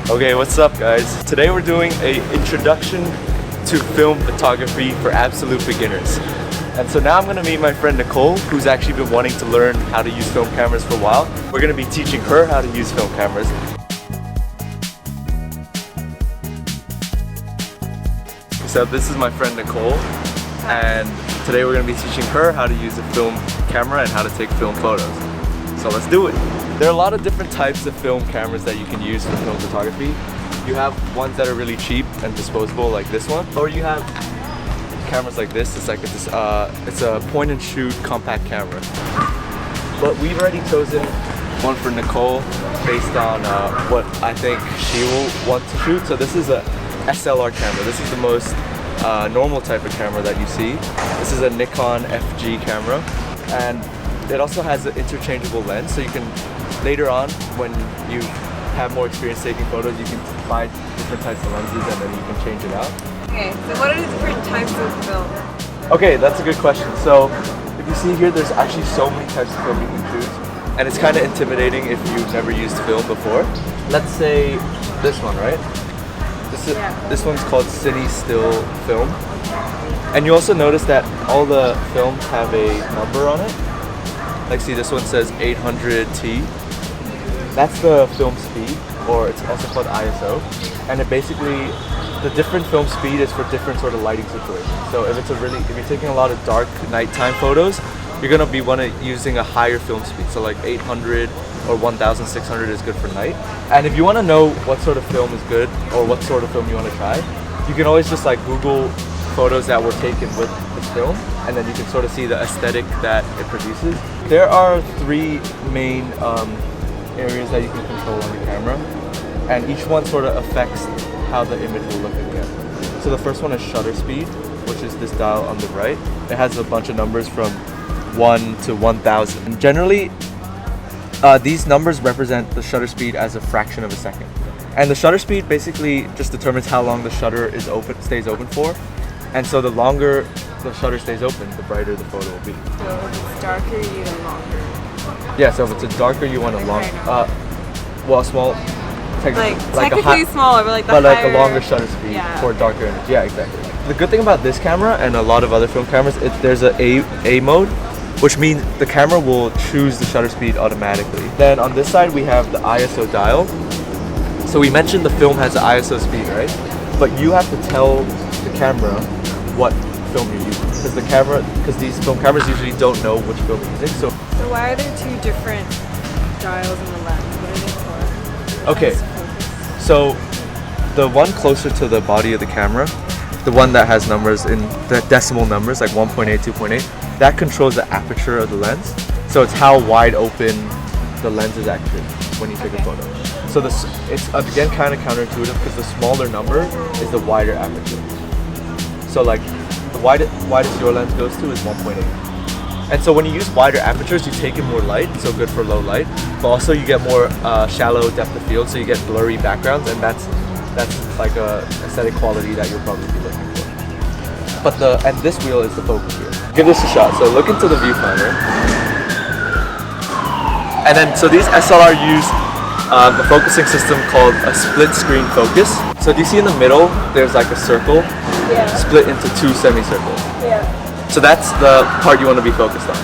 Okay, what's up guys? Today we're doing a introduction to film photography for absolute beginners. And so now I'm going to meet my friend Nicole, who's actually been wanting to learn how to use film cameras for a while. We're going to be teaching her how to use film cameras. So this is my friend Nicole, and today we're going to be teaching her how to use a film camera and how to take film photos. So let's do it! There are a lot of different types of film cameras that you can use for film photography. You have ones that are really cheap and disposable like this one, or you have cameras like this. It's like it's a point and shoot compact camera. But we've already chosen one for Nicole based on what I think she will want to shoot. So this is a SLR camera. This is the most normal type of camera that you see. This is a Nikon FG camera, and it also has an interchangeable lens, so you can later on, when you have more experience taking photos, you can buy different types of lenses and then you can change it out. Okay, so what are the different types of film? Okay, that's a good question. So if you see here, there's actually so many types of film you can choose, and it's kind of intimidating if you've never used film before. Let's say this one, right? This one's called Cinestill film. And you also notice that all the films have a number on it. Like see, this one says 800T. That's the film speed, or it's also called ISO. And it basically, the different film speed is for different sort of lighting situations. So if you're taking a lot of dark nighttime photos, you're gonna be using a higher film speed. So like 800 or 1600 is good for night. And if you wanna know what sort of film is good or what sort of film you wanna try, you can always just like Google photos that were taken with this film, and then you can sort of see the aesthetic that it produces. There are three main areas that you can control on the camera, and each one sort of affects how the image will look in the camera. So the first one is shutter speed, which is this dial on the right. It has a bunch of numbers from 1 to 1000. And generally, these numbers represent the shutter speed as a fraction of a second. And the shutter speed basically just determines how long the shutter stays open for. And so the longer the shutter stays open, the brighter the photo will be. So if it's darker, you need a longer. Yeah, so if it's a darker, you want a long, well, small, technically smaller, but like a longer shutter speed for a darker image. Yeah, exactly. The good thing about this camera and a lot of other film cameras, there's a A mode, which means the camera will choose the shutter speed automatically. Then on this side, we have the ISO dial. So we mentioned the film has an ISO speed, right? But you have to tell the camera what film you're using, because these film cameras usually don't know which film you're using. So why are there two different dials in the lens? What are they for? Okay, so the one closer to the body of the camera, the one that has numbers in the decimal numbers, like 1.8, 2.8, that controls the aperture of the lens. So it's how wide open the lens is actually when you take a photo. So it's again kind of counterintuitive, because the smaller number is the wider aperture. So like the widest your lens goes to is 1.8. And so when you use wider apertures, you take in more light, so good for low light, but also you get more shallow depth of field, so you get blurry backgrounds, and that's like a aesthetic quality that you'll probably be looking for. And this wheel is the focus wheel. Give this a shot. So look into the viewfinder. And then, so these SLR use a focusing system called a split screen focus. So do you see in the middle, there's like a circle split into two semicircles? Yeah. So that's the part you want to be focused on.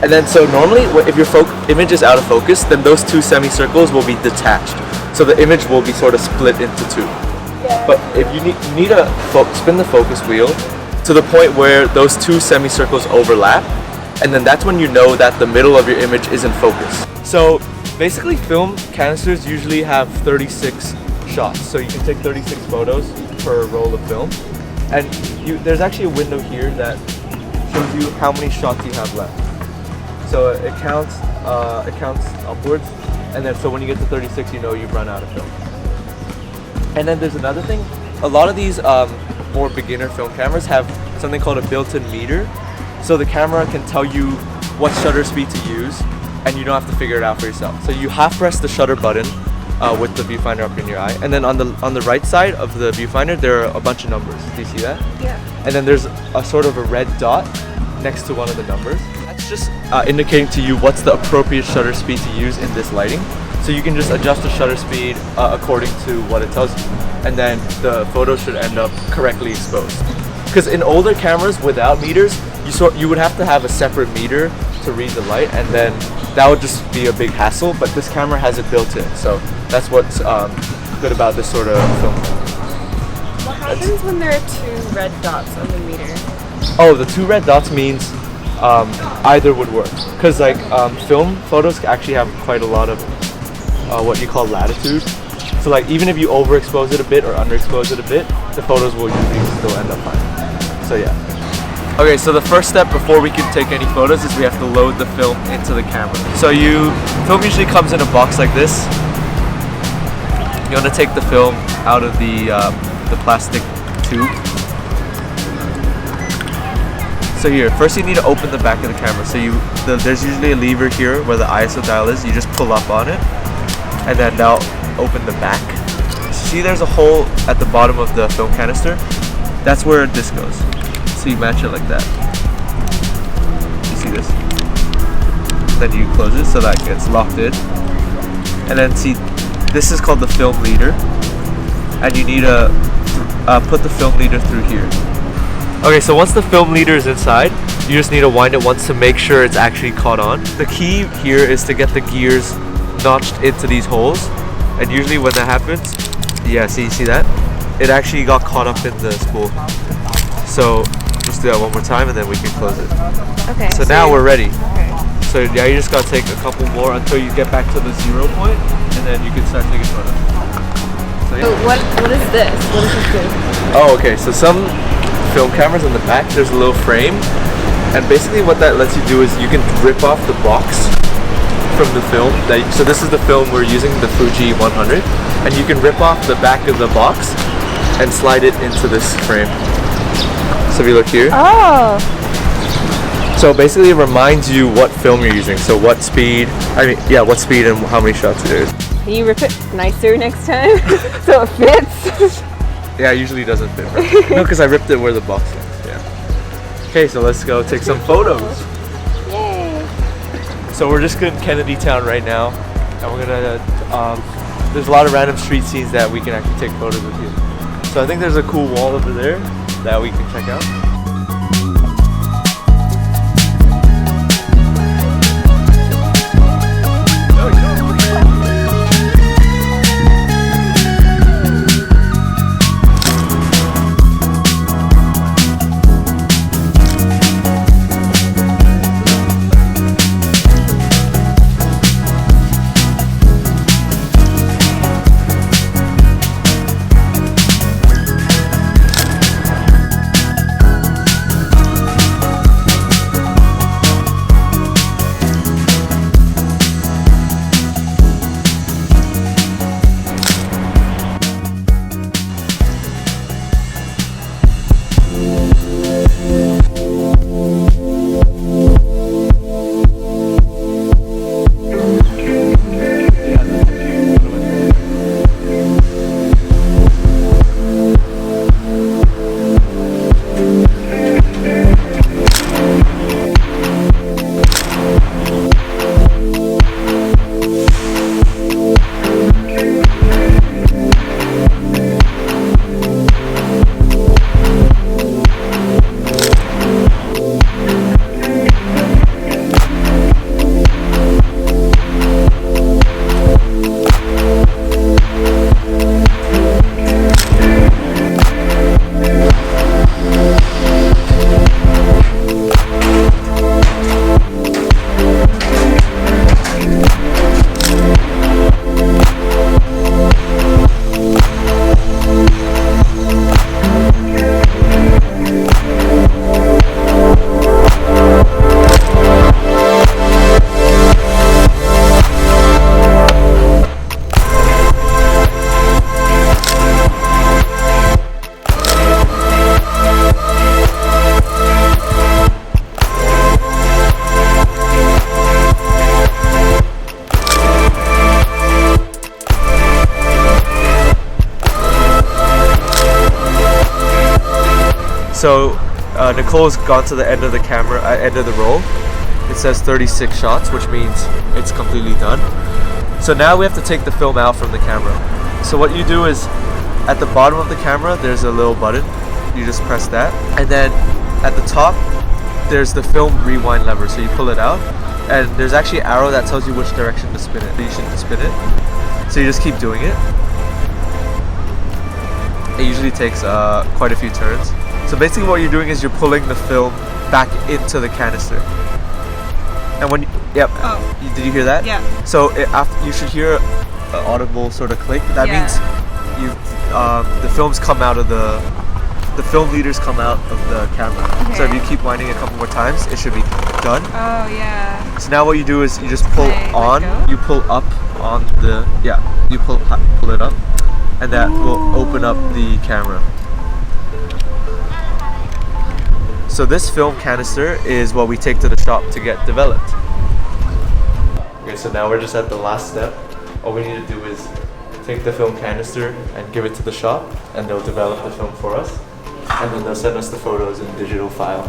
And then, so normally, if your image is out of focus, then those two semicircles will be detached. So the image will be sort of split into two. Yeah. But if you need to spin the focus wheel to the point where those two semicircles overlap, and then that's when you know that the middle of your image is in focus. So basically, film canisters usually have 36 shots. So you can take 36 photos per roll of film. And there's actually a window here that shows you how many shots you have left. So it counts upwards, and then so when you get to 36, you know you've run out of film. And then there's another thing. A lot of these more beginner film cameras have something called a built-in meter. So the camera can tell you what shutter speed to use, and you don't have to figure it out for yourself. So you half press the shutter button with the viewfinder up in your eye, and then on the right side of the viewfinder there are a bunch of numbers. Do you see that? Yeah. And then there's a sort of a red dot next to one of the numbers. That's just indicating to you what's the appropriate shutter speed to use in this lighting. So you can just adjust the shutter speed according to what it tells you, and then the photo should end up correctly exposed. Because in older cameras without meters, you would have to have a separate meter to read the light, and then that would just be a big hassle. But this camera has it built in, so that's what's good about this sort of film. What happens when there are 2 red dots on the meter? Oh, the 2 red dots means either would work. Because like film photos actually have quite a lot of what you call latitude. So like even if you overexpose it a bit or underexpose it a bit, the photos will usually still end up fine. So yeah. Okay, so the first step before we can take any photos is we have to load the film into the camera. So film usually comes in a box like this. You want to take the film out of the plastic tube. So here, first you need to open the back of the camera. So there's usually a lever here where the ISO dial is. You just pull up on it, and then that'll open the back. See, there's a hole at the bottom of the film canister. That's where this goes. So you match it like that. You see this? Then you close it so that gets locked in. And then see, this is called the film leader, and you need to put the film leader through here. Okay, so once the film leader is inside, you just need to wind it once to make sure it's actually caught on. The key here is to get the gears notched into these holes, and usually when that happens, yeah, see that? It actually got caught up in the spool. So just do that one more time and then we can close it. Okay. So now we're ready. Okay. So yeah, you just gotta take a couple more until you get back to the 0 point, and then you can start taking photos. So, yeah. So what is this? What does this do? Oh, okay. So some film cameras in the back, there's a little frame, and basically what that lets you do is you can rip off the box from the film. So this is the film we're using, the Fuji 100, and you can rip off the back of the box and slide it into this frame. So if you look here. Oh. So basically it reminds you what film you're using. So what speed, what speed and how many shots it is. Can you rip it nicer next time so it fits? Yeah, it usually doesn't fit right. No, because I ripped it where the box is. Yeah. Okay, so let's go take some photos. Yay! So we're just in Kennedy Town right now, and we're gonna, there's a lot of random street scenes that we can actually take photos with you. So I think there's a cool wall over there that we can check out. So Nicole's gone to the end of the camera, end of the roll. It says 36 shots, which means it's completely done. So now we have to take the film out from the camera. So what you do is, at the bottom of the camera, there's a little button. You just press that. And then at the top, there's the film rewind lever. So you pull it out. And there's actually an arrow that tells you which direction to spin it. So you should spin it. So you just keep doing it. It usually takes quite a few turns. So basically what you're doing is you're pulling the film back into the canister. And when did you hear that? Yeah. So after you should hear an audible sort of click. That means the films come out of the film leaders come out of the camera. Okay. So if you keep winding a couple more times, it should be done. Oh yeah. So now what you do is you just pull Okay, on, let go. you pull up on the you pull it up, and that will open up the camera. So this film canister is what we take to the shop to get developed. Okay, so now we're just at the last step. All we need to do is take the film canister and give it to the shop, and they'll develop the film for us, and then they'll send us the photos in digital file.